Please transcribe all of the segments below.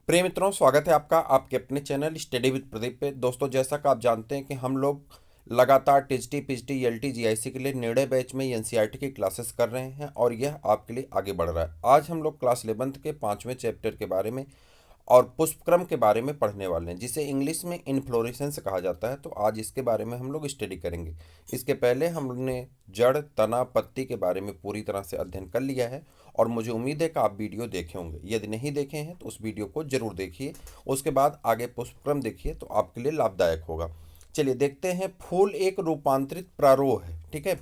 प्रिय मित्रों, स्वागत है आपका आपके अपने चैनल स्टडी विद प्रदीप पे। दोस्तों, जैसा कि आप जानते हैं कि हम लोग लगातार टीजीटी पीजीटी एलटी जीआईसी के लिए निर्णय बैच में एनसीईआरटी की क्लासेस कर रहे हैं और यह आपके लिए आगे बढ़ रहा है। आज हम लोग क्लास 11th के 5वें चैप्टर के बारे में और पुष्पक्रम के बारे में पढ़ने वाले हैं, जिसे इंग्लिश में इन्फ्लोरेसेंस कहा जाता है। तो आज इसके बारे में हम लोग स्टडी करेंगे। इसके पहले हमने जड़, तना, पत्ती के बारे में पूरी तरह से अध्ययन कर लिया है और मुझे उम्मीद है कि आप वीडियो देखे होंगे। यदि नहीं देखे हैं तो उस वीडियो को जरूर देखिए। उसके बाद आगे पुष्पक्रम देखिए तो आपके लिए लाभदायक होगा। चलिए देखते हैं। फूल एक रूपांतरित प्रारोह है, ठीक है,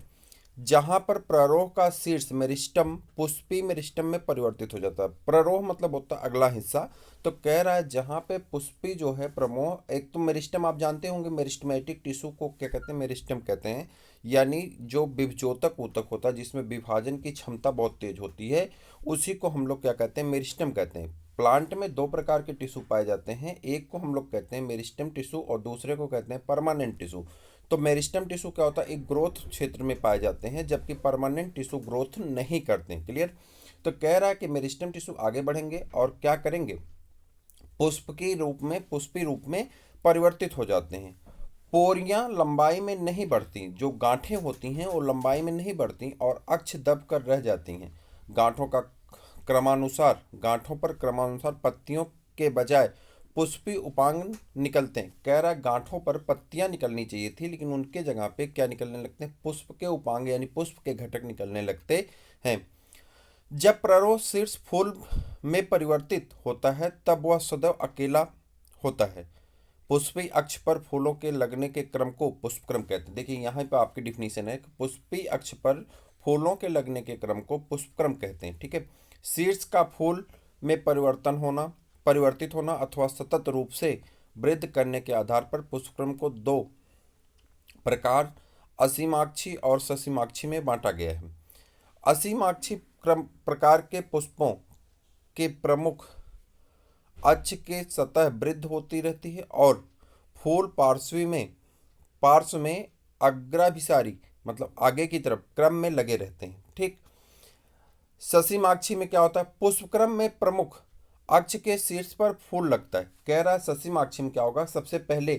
जहां पर प्ररोह का शीर्ष मेरिस्टम पुष्पी मेरिस्टम में परिवर्तित हो जाता है। प्ररोह मतलब होता है अगला हिस्सा। तो कह रहा है जहां पे पुष्पी जो है प्रमोह, एक तो मेरिस्टम आप जानते होंगे, मेरिस्टमेटिक टिश्यू को क्या कहते हैं, मेरिस्टम कहते हैं। यानी जो विभजोतक ऊतक होता है जिसमें विभाजन की क्षमता बहुत तेज होती है, उसी को हम लोग क्या कहते हैं, मेरिस्टम कहते हैं। प्लांट में दो प्रकार के टिश्यू पाए जाते हैं, एक को हम लोग कहते हैं मेरिस्टम टिश्यू और दूसरे को कहते हैं परमानेंट टिश्यू। तो मेरिस्टम टिश्यू क्या होता है, एक ग्रोथ क्षेत्र में पाए जाते हैं, जबकि परमानेंट टिश्यू ग्रोथ नहीं करते हैं। क्लियर। तो कह रहा है कि मेरिस्टम टिश्यू आगे बढ़ेंगे और क्या करेंगे, पुष्पी रूप में परिवर्तित हो जाते हैं। पोरियां लंबाई में नहीं बढ़ती, जो गांठें होती हैं वो लंबाई में नहीं बढ़ती और अक्ष दब कर रह जाती हैं। गांठों का गांठों पर क्रमानुसार पत्तियों के बजाय पुष्पी उपांग निकलते हैं। कह रहा है गांठों पर पत्तियां निकलनी चाहिए थी, लेकिन उनके जगह पे क्या निकलने लगते हैं, पुष्प के उपांग यानी पुष्प के घटक निकलने लगते हैं। जब प्ररोह शीर्ष फूल में परिवर्तित होता है तब वह सदैव अकेला होता है। पुष्पी अक्ष पर फूलों के लगने के क्रम को पुष्पक्रम कहते हैं। देखिए यहाँ पर आपकी डिफिनीशन है कि पुष्पी अक्ष पर फूलों के लगने के क्रम को पुष्पक्रम कहते हैं, ठीक है। शीर्ष का फूल में परिवर्तित होना अथवा सतत रूप से वृद्धि करने के आधार पर पुष्पक्रम को दो प्रकार असीमाक्षी और ससीमाक्षी में बांटा गया है। असीमाक्षी क्रम प्रकार के पुष्पों के प्रमुख अक्ष के सतह वृद्ध होती रहती है और फूल पार्श्व में अग्राभिसारी मतलब आगे की तरफ क्रम में लगे रहते हैं, ठीक। ससीमाक्षी में क्या होता है, पुष्पक्रम में प्रमुख अक्ष के शीर्ष पर फूल लगता है। कह रहा है ससीमाक्षी में क्या होगा, सबसे पहले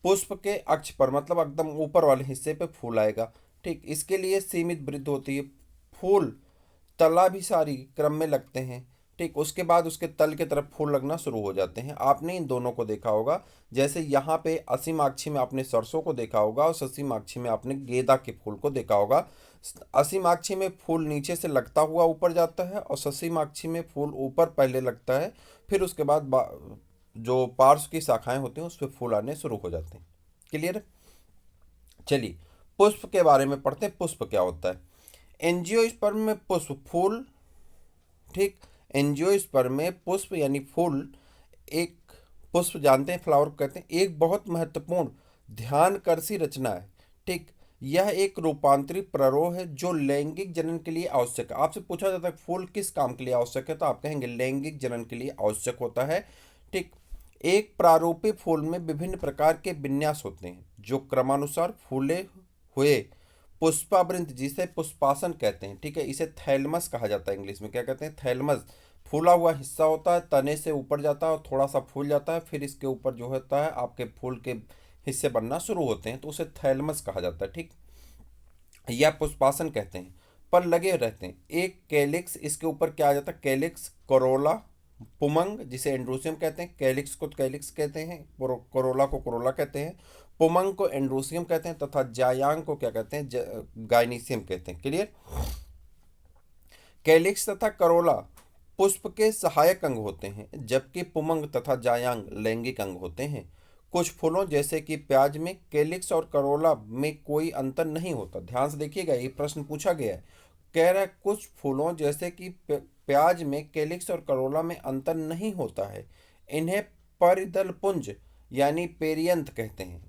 पुष्प के अक्ष पर मतलब एकदम ऊपर वाले हिस्से पे फूल आएगा, ठीक। इसके लिए सीमित वृद्धि होती है। फूल तलाभिसारी क्रम में लगते हैं, ठीक। उसके बाद उसके तल की तरफ फूल लगना शुरू हो जाते हैं। आपने इन दोनों को देखा होगा, जैसे यहाँ पे असीमाक्षी में आपने सरसों को देखा होगा और ससीमाक्षी में आपने गेंदा के फूल को देखा होगा। असीमाक्षी में फूल नीचे से लगता हुआ ऊपर जाता है और ससीमाक्षी में फूल ऊपर पहले लगता है, फिर उसके बाद जो पार्श्व की शाखाएं होती हैं उस पर फूल आने शुरू हो जाते हैं। क्लियर। चलिए पुष्प के बारे में पढ़ते हैं। पुष्प क्या होता है, एंजियोस्पर्म में पुष्प फूल, ठीक। एंजियोस्पर्म में पुष्प यानी फूल, एक पुष्प जानते हैं फ्लावर को कहते हैं, एक बहुत महत्वपूर्ण ध्यानकर्षी रचना है, ठीक। यह एक रूपांतरित प्ररोह है जो लैंगिक जनन के लिए आवश्यक है। आपसे पूछा जाता है फूल किस काम के लिए आवश्यक है, तो आप कहेंगे लैंगिक जनन के लिए आवश्यक होता है, ठीक। एक प्रारूपी फूल में विभिन्न प्रकार के विन्यास होते हैं जो क्रमानुसार फूले हुए पुष्पावृंत, जिसे पुष्पासन कहते हैं, ठीक है। इसे थैलमस कहा जाता है, इंग्लिश में क्या कहते हैं, थैलमस। फूला हुआ हिस्सा होता है, तने से ऊपर जाता है और थोड़ा सा फूल जाता है, फिर इसके ऊपर जो होता है आपके फूल के हिस्से बनना शुरू होते हैं, तो उसे थैलमस कहा जाता है, ठीक। या पुष्पासन कहते हैं, पर लगे रहते हैं। एक कैलिक्स, इसके ऊपर क्या आ जाता है, कैलिक्स, कोरोला, पुमंग जिसे एंड्रोसियम कहते हैं, कैलिक्स को कैलिक्स कहते हैं, कोरोला को कोरोला कहते हैं, पुमंग को एंड्रोसियम कहते हैं तथा जायांग को क्या कहते हैं, गाइनीसियम कहते हैं। क्लियर। कैलिक्स तथा करोला पुष्प के सहायक अंग होते हैं, जबकि पुमंग तथा जायांग लैंगिक अंग होते हैं। कुछ फूलों जैसे कि प्याज में कैलिक्स और करोला में कोई अंतर नहीं होता। ध्यान से देखिएगा, ये प्रश्न पूछा गया है। कह रहा है कुछ फूलों जैसे कि प्याज में कैलिक्स और करोला में अंतर नहीं होता है। इन्हें परिदल पुंज यानी पेरियंथ कहते हैं,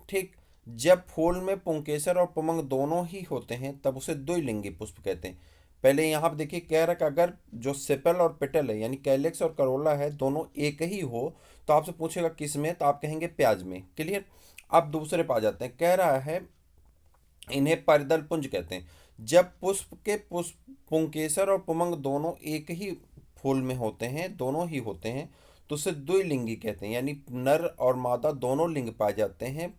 ठीक। जब फूल में पुंकेसर और पुमंग दोनों ही होते हैं तब उसे द्विलिंगी पुष्प कहते हैं। पहले यहाँ पर देखिए कह रहा है कि अगर जो सेपल और पेटल है यानी कैलेक्स और करोला है दोनों एक ही हो तो आपसे पूछेगा किस में, तो आप कहेंगे प्याज में। क्लियर। अब दूसरे पे आ जाते हैं। कह रहा है इन्हें परिदल पुंज कहते हैं। जब पुष्प पुंकेसर और पुमंग दोनों एक ही फूल में होते हैं, दोनों ही होते हैं, तो उसे द्विलिंगी कहते हैं, यानी नर और मादा दोनों लिंग पाए जाते हैं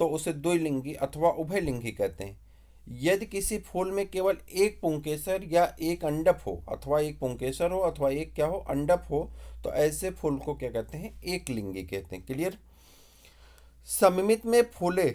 तो उसे द्विलिंगी अथवा उभयलिंगी कहते हैं। यदि किसी फूल में केवल एक पुंकेसर या एक अंडप हो, अथवा एक पुंकेसर हो अथवा एक क्या हो, अंडप हो, तो ऐसे फूल को क्या कहते हैं, एक लिंगी कहते हैं। क्लियर। सममित में फूले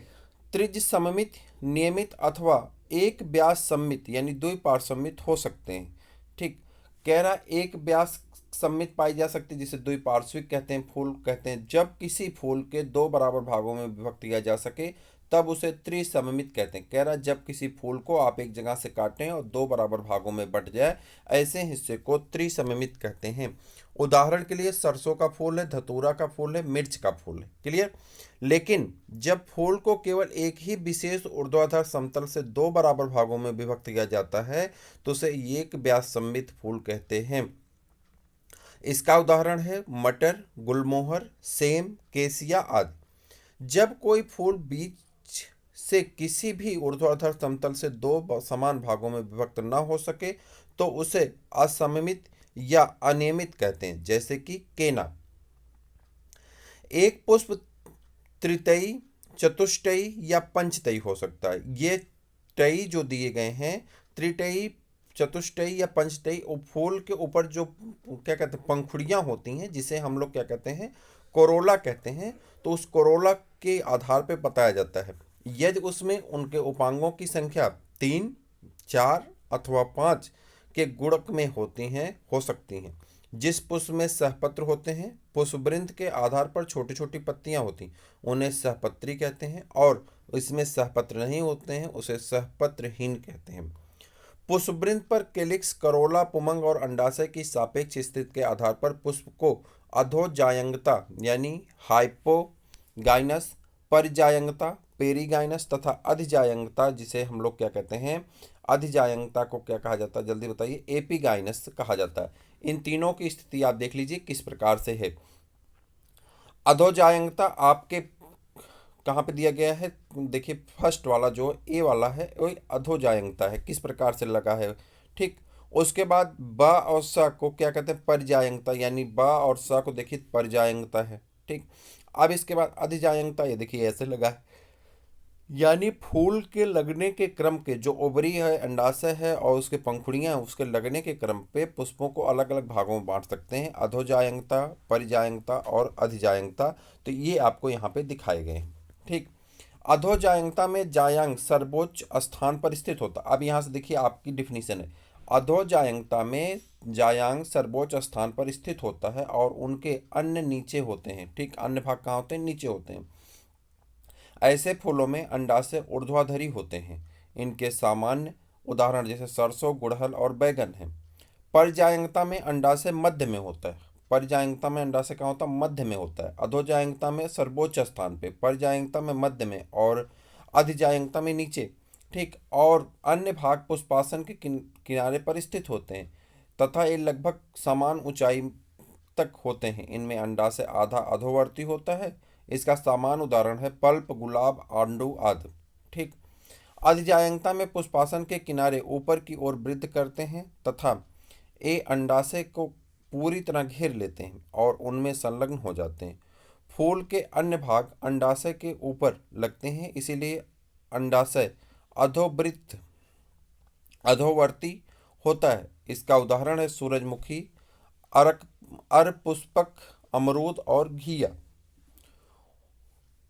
त्रिज सममित, नियमित अथवा एक व्यास सममित यानी द्विपार्श्वमित हो सकते हैं। ठीक। कह रहा एक व्यास सममित पाई जा सकती है जिसे द्विपार्श्विक कहते हैं, फूल कहते हैं। जब किसी फूल के दो बराबर भागों में विभक्त किया जा सके तब उसे त्रिसममित कहते हैं। कह रहा जब किसी फूल को आप एक जगह से काटें और दो बराबर भागों में बंट जाए, ऐसे हिस्से को त्रिसममित कहते हैं। उदाहरण के लिए सरसों का फूल है, धतूरा का फूल है, मिर्च का फूल है। क्लियर। लेकिन जब फूल को केवल एक ही विशेष ऊर्ध्वाधर समतल से दो बराबर भागों में विभक्त किया जाता है तो उसे एक व्यास सममित फूल कहते हैं। इसका उदाहरण है मटर, गुलमोहर, सेम, केसिया आदि। जब कोई फूल बीच से किसी भी ऊर्ध्वाधर समतल से दो समान भागों में विभक्त न हो सके तो उसे असममित या अनियमित कहते हैं, जैसे कि केना। एक पुष्प त्रितयी, चतुष्टयी या पंचतयी हो सकता है। ये तयी जो दिए गए हैं, त्रिटयी, चतुष्टयी या पंचतयी, फूल के ऊपर जो क्या कहते हैं पंखुड़ियाँ होती हैं, जिसे हम लोग क्या कहते हैं, कोरोला कहते हैं, तो उस कोरोला के आधार पर बताया जाता है। यदि उसमें उनके उपांगों की संख्या 3, 4 अथवा 5 के गुणक में होती हैं, हो सकती हैं। जिस पुष्प में सहपत्र होते हैं, पुष्पवृंत के आधार पर छोटी छोटी पत्तियां होती, उन्हें सहपत्री कहते हैं, और इसमें सहपत्र नहीं होते हैं उसे सहपत्रहीन कहते हैं। पुष्पवृंत पर कैलिक्स, करोला, पुमंग और अंडाशय की सापेक्ष स्थिति के आधार पर पुष्प को अधोजायंगता यानी हाइपोगाइनस, परिजायंगता पेरीगाइनस तथा अधिजायंगता, जिसे हम लोग क्या कहते हैं, अधिजायंगता को क्या कहा जाता है, जल्दी बताइए, एपीगाइनस कहा जाता है। इन तीनों की स्थिति आप देख लीजिए किस प्रकार से है। अधोजायंगता आपके कहाँ पे दिया गया है, देखिए फर्स्ट वाला जो ए वाला है वो अधोजायंगता है, किस प्रकार से लगा है। ठीक। उसके बाद ब और स को क्या कहते हैं, परिजायंगता, यानी ब और स को देखिए परिजायंगता है। ठीक। अब इसके बाद अधिजायंगता, ये देखिए ऐसे लगा है, यानी फूल के लगने के क्रम के जो ओवरी है, अंडाशय है और उसके पंखुड़ियां हैं, उसके लगने के क्रम पे पुष्पों को अलग अलग भागों में बांट सकते हैं, अधोजायंगता, परिजायंगता और अधिजायंगता। तो ये आपको यहाँ पे दिखाए गए हैं। ठीक। अधोजायंगता में जायांग सर्वोच्च स्थान पर स्थित होता। अब यहाँ से देखिए आपकी डिफिनीशन है, अधोजायंगता में जायांग सर्वोच्च स्थान पर स्थित होता है और उनके अन्य नीचे होते हैं। ठीक। अन्य भाग कहाँ होते हैं, नीचे होते हैं। ऐसे फूलों में अंडाशय ऊर्ध्वाधरी होते हैं। इनके सामान्य उदाहरण जैसे सरसों, गुड़हल और बैगन हैं। परिजायंगता में अंडाशय मध्य में होता है। परिजायंगता में अंडाशय कहाँ होता है, मध्य में होता है। अधोजायंगता में सर्वोच्च स्थान पे, परिजायंगता में मध्य में और अधिजायंगता में नीचे। ठीक। और अन्य भाग पुष्पासन के किनारे पर स्थित होते हैं तथा ये लगभग समान ऊंचाई तक होते हैं। इनमें अंडाशय आधा अधोवर्ती होता है। इसका सामान्य उदाहरण है पल्प, गुलाब, आंडू आदि। ठीक। अधिजायंगता में पुष्पासन के किनारे ऊपर की ओर वृद्धि करते हैं तथा ये अंडाशय को पूरी तरह घेर लेते हैं और उनमें संलग्न हो जाते हैं। फूल के अन्य भाग अंडाशय के ऊपर लगते हैं, इसीलिए अंडाशय अधोवृत्त अधोवर्ती होता है। इसका उदाहरण है सूरजमुखी, अरक, अरपुष्पक, अमरूद और घिया।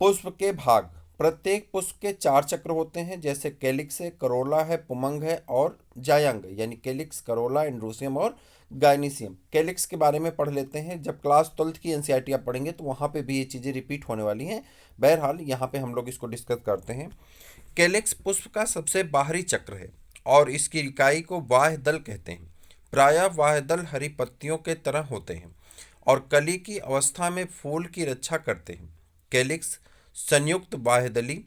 पुष्प के भाग, प्रत्येक पुष्प के 4 चक्र होते हैं, जैसे कैलिक्स है, करोला है, पुमंग है और जायंग, यानी कैलिक्स, करोला, इंड्रोसियम और गायनीसियम। कैलिक्स के बारे में पढ़ लेते हैं, जब क्लास 12th की एनसीईआरटी आप पढ़ेंगे तो वहाँ पे भी ये चीज़ें रिपीट होने वाली हैं। बहरहाल यहाँ पे हम लोग इसको डिस्कस करते हैं। कैलिक्स पुष्प का सबसे बाहरी चक्र है और इसकी इकाई को बाह्य दल कहते हैं। प्रायः बाह्य दल हरी पत्तियों के तरह होते हैं और कली की अवस्था में फूल की रक्षा करते हैं। कैलिक्स संयुक्त बाह्यदली,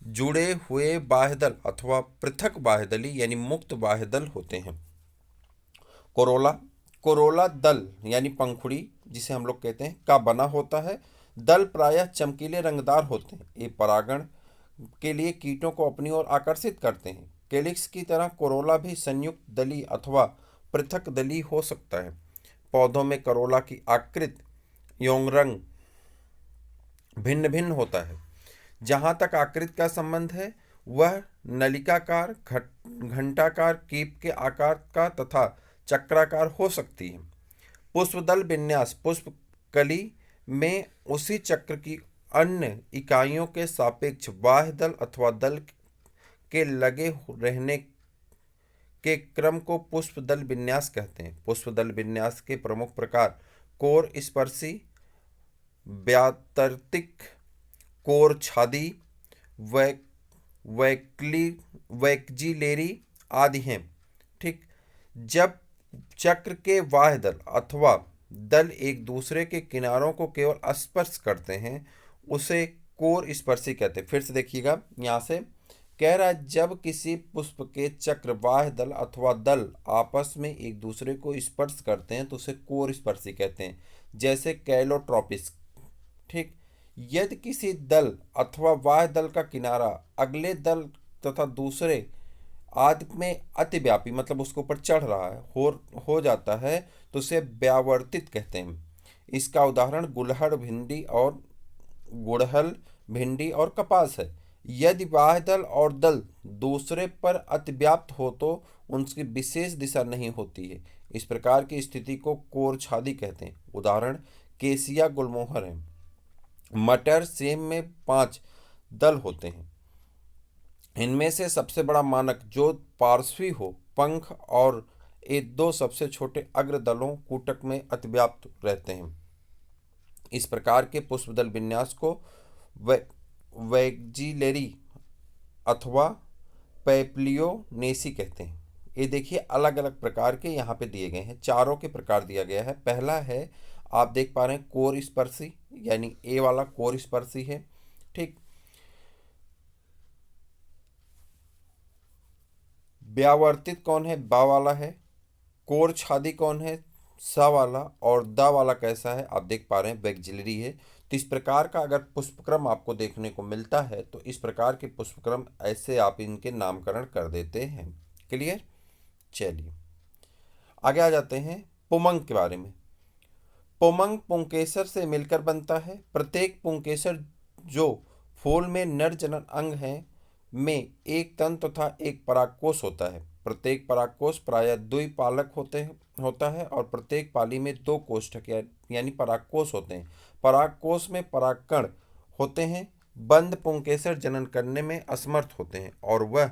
जुड़े हुए बाह्यदल अथवा पृथक बाह्यदली यानी मुक्त बाह्यदल होते हैं। कोरोला, कोरोला दल यानी पंखुड़ी जिसे हम लोग कहते हैं का बना होता है। दल प्रायः चमकीले रंगदार होते हैं। ये परागण के लिए कीटों को अपनी ओर आकर्षित करते हैं। कैलिक्स की तरह कोरोला भी संयुक्त दली अथवा पृथक दली हो सकता है। पौधों में करोला की आकृति एवं रंग भिन्न भिन्न होता है। जहाँ तक आकृति का संबंध है, वह नलिकाकार, घंटाकार, कीप के आकार का तथा चक्राकार हो सकती है। पुष्पदल विन्यास पुष्प कली में उसी चक्र की अन्य इकाइयों के सापेक्ष बाह्य दल अथवा दल के लगे रहने के क्रम को पुष्पदल विन्यास कहते हैं। पुष्पदल विन्यास के प्रमुख प्रकार कोर स्पर्शी, व्यातर्तिक, कोर छादी, वैक्जिलेरी आदि हैं। ठीक, जब चक्र के बाह्य दल अथवा दल एक दूसरे के किनारों को केवल स्पर्श करते हैं, उसे कोर स्पर्शी कहते हैं। फिर से देखिएगा, यहाँ से कह रहा है जब किसी पुष्प के चक्र बाह्य दल अथवा दल आपस में एक दूसरे को स्पर्श करते हैं तो उसे कोर स्पर्शी कहते हैं, जैसे कैलोट्रोपिस। ठीक, यदि किसी दल अथवा बाह्य दल का किनारा अगले दल तथा दूसरे आदि में अतिव्यापी मतलब उसके ऊपर चढ़ रहा है हो जाता है तो उसे व्यावर्तित कहते हैं। इसका उदाहरण गुड़हल, भिंडी और कपास है। यदि बाह्य दल और दल दूसरे पर अतिव्याप्त हो तो उनकी विशेष दिशा नहीं होती है। इस प्रकार की स्थिति को कोर छादी कहते हैं। उदाहरण केसिया गुलमोहर है। मटर, सेम में 5 दल होते हैं। इनमें से सबसे बड़ा मानक जो पार्श्वी हो, पंख और एक 2 सबसे छोटे अग्र दलों कूटक में अतिव्याप्त रहते हैं। इस प्रकार के पुष्पदल विन्यास को वैक्जिलेरी अथवा पैप्लियोनेसी कहते हैं। ये देखिए अलग अलग प्रकार के यहाँ पे दिए गए हैं, चारों के प्रकार दिया गया है। पहला है, आप देख पा रहे हैं, कोर स्पर्शी, यानी ए वाला कोर स्पर्शी है। ठीक, व्यावर्तित कौन है? बा वाला है। कोर छादी कौन है? सा वाला। और दा वाला कैसा है? आप देख पा रहे हैं, वैक्जिलरी है। तो इस प्रकार का अगर पुष्पक्रम आपको देखने को मिलता है तो इस प्रकार के पुष्पक्रम ऐसे आप इनके नामकरण कर देते हैं। क्लियर? चलिए आगे आ जाते हैं पुमंग के बारे में। पुमंग पुंकेसर से मिलकर बनता है। प्रत्येक पुंकेसर जो फूल में नर जनन अंग है में एक तंतु तथा एक परागकोश होता है। प्रत्येक परागकोश प्रायः द्विपालक होता है और प्रत्येक पाली में 2 कोष्ठक यानी परागकोश होते हैं। परागकोश में परागकण होते हैं। बंद पुंकेसर जनन करने में असमर्थ होते हैं और वह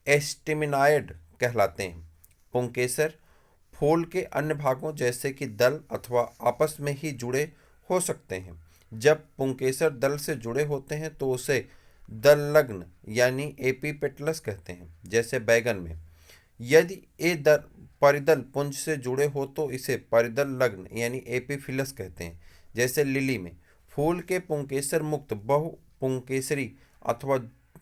एस्टेमिनाइड कहलाते हैं। पुंकेसर फूल के अन्य भागों जैसे कि दल अथवा आपस में ही जुड़े हो सकते हैं। जब पुंकेसर दल से जुड़े होते हैं तो उसे दललग्न यानी एपीपेटलस कहते हैं, जैसे बैगन में। यदि ये परिदल पुंज से जुड़े हो तो इसे परिदल लग्न यानी एपीफिलस कहते हैं, जैसे लिली में। फूल के पुंकेसर मुक्त बहु पुंकेसरी अथवा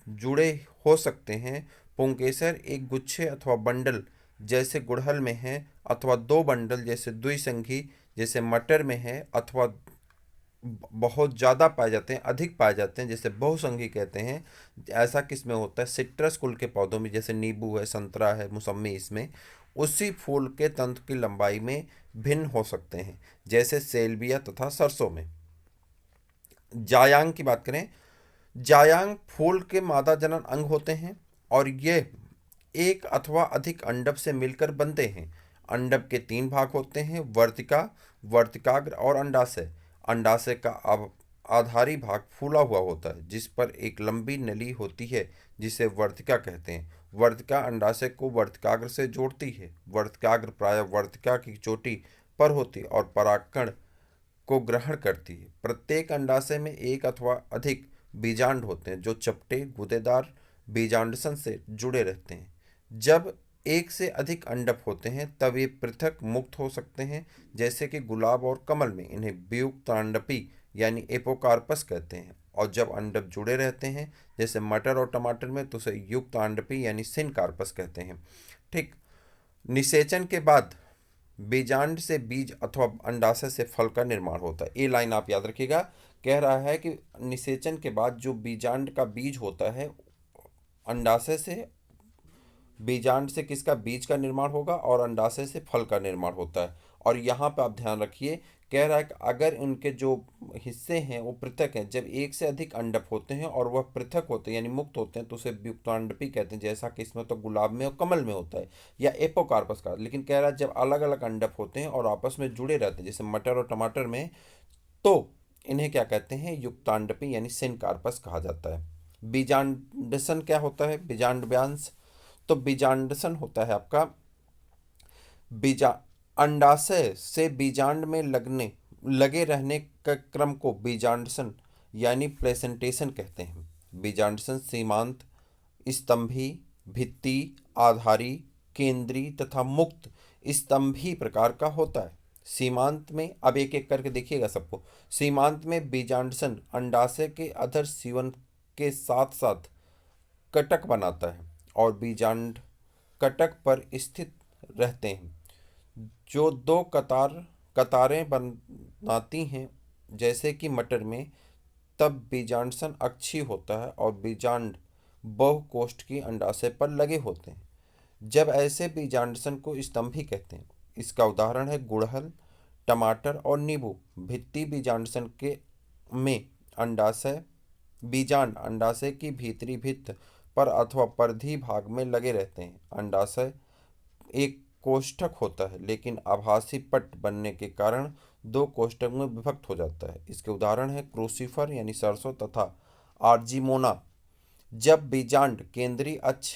जुड़े हो सकते हैं। पुंकेसर एक गुच्छे अथवा बंडल जैसे गुड़हल में है, अथवा 2 बंडल जैसे द्विसंगी जैसे मटर में है, अथवा बहुत ज़्यादा पाए जाते हैं, अधिक पाए जाते हैं जैसे बहुसंगी कहते हैं। ऐसा किस में होता है? सिट्रस कुल के पौधों में, जैसे नींबू है, संतरा है, मौसम्मी। इसमें उसी फूल के तंतु की लंबाई में भिन्न हो सकते हैं, जैसे सेल्विया तथा सरसों में। जायांग की बात करें, जायांग फूल के मादा जनन अंग होते हैं और ये एक अथवा अधिक अंडक से मिलकर बनते हैं। अंडक के 3 भाग होते हैं, वर्तिका, वर्तिकाग्र और अंडाशय। अंडाशय का आधारी भाग फूला हुआ होता है जिस पर एक लंबी नली होती है जिसे वर्तिका कहते हैं। वर्तिका अंडाशय को वर्तिकाग्र से जोड़ती है। वर्तिकाग्र प्रायः वर्तिका की चोटी पर होती है और परागकण को ग्रहण करती है। प्रत्येक अंडाशय में एक अथवा अधिक बीजांड होते हैं जो चपटे गूदेदार बीजांडसन से जुड़े रहते हैं। जब एक से अधिक अंडक होते हैं तब ये पृथक मुक्त हो सकते हैं, जैसे कि गुलाब और कमल में। इन्हें वियुक्त अंडपी यानी एपोकार्पस कहते हैं। और जब अंडक जुड़े रहते हैं जैसे मटर और टमाटर में तो उसे युक्त अंडपी यानी सिनकार्पस कहते हैं। ठीक, निषेचन के बाद बीजांड से बीज अथवा अंडाशय से फल का निर्माण होता है। ये लाइन आप याद रखिएगा। कह रहा है कि निषेचन के बाद जो बीजांड का बीज होता है अंडाशय से बीजांड से किसका, बीज का निर्माण होगा और अंडाशय से फल का निर्माण होता है। और यहाँ पे आप ध्यान रखिए, कह रहा है कि अगर उनके जो हिस्से हैं वो पृथक हैं, जब एक से अधिक अंडक होते हैं और वह पृथक होते हैं यानी मुक्त होते हैं तो उसे युक्तांडपी कहते हैं, जैसा कि इसमें तो गुलाब में और कमल में होता है, या एपोकार्पस का। लेकिन कह रहा है जब अलग अलग अंडक होते हैं और आपस में जुड़े रहते हैं, जैसे मटर और टमाटर में, तो इन्हें क्या कहते हैं, युक्तांडपी यानी सिनकार्पस कहा जाता है। बीजांडसन क्या होता है, बीजांडव्यांश। तो बीजांडसन होता है आपका बीजा अंडाशय से बीजांड में लगे रहने का क्रम को बीजांडसन यानी प्लेसेंटेशन कहते हैं। बीजांडसन सीमांत, स्तंभी, भित्ति, आधारी, केंद्री तथा मुक्त स्तंभी प्रकार का होता है। सीमांत में अब एक एक करके देखिएगा सबको। सीमांत में बीजांडसन अंडाशय के अधर सीवन के साथ साथ कटक बनाता है और बीजांड कटक पर स्थित रहते हैं, जो दो कतारें बनाती हैं जैसे कि मटर में। तब बीजांडसन अक्षीय होता है और बीजांड बहुकोष्ठकीय अंडाशय पर लगे होते हैं। जब ऐसे बीजांडसन को स्तंभी कहते हैं। इसका उदाहरण है गुड़हल, टमाटर और नींबू। भित्ति बीजांडसन के में अंडाशय बीजांड अंडाशय की भीतरी भित्त पर अथवा परिधि भाग में लगे रहते हैं। अंडाशय एक कोष्ठक होता है लेकिन आभासी पट बनने के कारण दो कोष्ठक में विभक्त हो जाता है। इसके उदाहरण है क्रूसीफर यानी सरसों तथा आर्जिमोना। जब बीजांड केंद्रीय अक्ष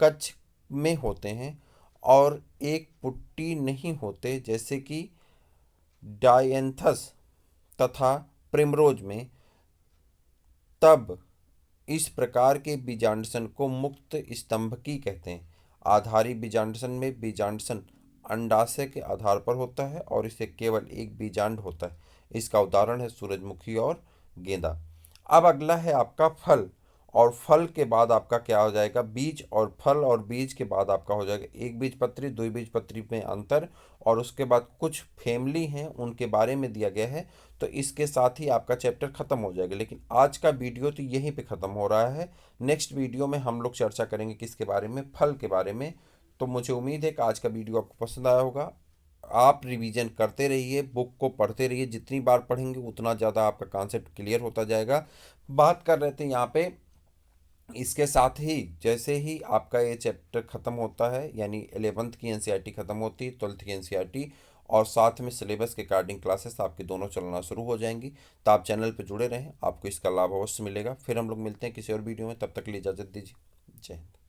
कक्ष में होते हैं और एक पुट्टी नहीं होते जैसे कि डायंथस तथा प्रिमरोज में, तब इस प्रकार के बीजांडसन को मुक्त स्तंभकी कहते हैं। आधारी बीजांडसन में बीजांडसन अंडाशय के आधार पर होता है और इसे केवल एक बीजांड होता है। इसका उदाहरण है सूरजमुखी और गेंदा। अब अगला है आपका फल, और फल के बाद आपका क्या हो जाएगा, बीज। और फल और बीज के बाद आपका हो जाएगा एक बीजपत्री, दो बीजपत्री में अंतर, और उसके बाद कुछ फैमिली हैं उनके बारे में दिया गया है। तो इसके साथ ही आपका चैप्टर खत्म हो जाएगा। लेकिन आज का वीडियो तो यहीं पे ख़त्म हो रहा है। नेक्स्ट वीडियो में हम लोग चर्चा करेंगे किसके बारे में, फल के बारे में। तो मुझे उम्मीद है कि आज का वीडियो आपको पसंद आया होगा। आप रिवीजन करते रहिए, बुक को पढ़ते रहिए। जितनी बार पढ़ेंगे उतना ज़्यादा आपका कॉन्सेप्ट क्लियर होता जाएगा। बात कर रहे थे यहाँ पे, इसके साथ ही जैसे ही आपका ये चैप्टर ख़त्म होता है, यानी 11th की एनसीईआरटी ख़त्म होती है, 12th की एनसीईआरटी और साथ में सिलेबस के अकॉर्डिंग क्लासेस आपके दोनों चलना शुरू हो जाएंगी। तो आप चैनल पर जुड़े रहें, आपको इसका लाभ अवश्य मिलेगा। फिर हम लोग मिलते हैं किसी और वीडियो में, तब तक के लिए इजाज़त दीजिए। जय हिंद।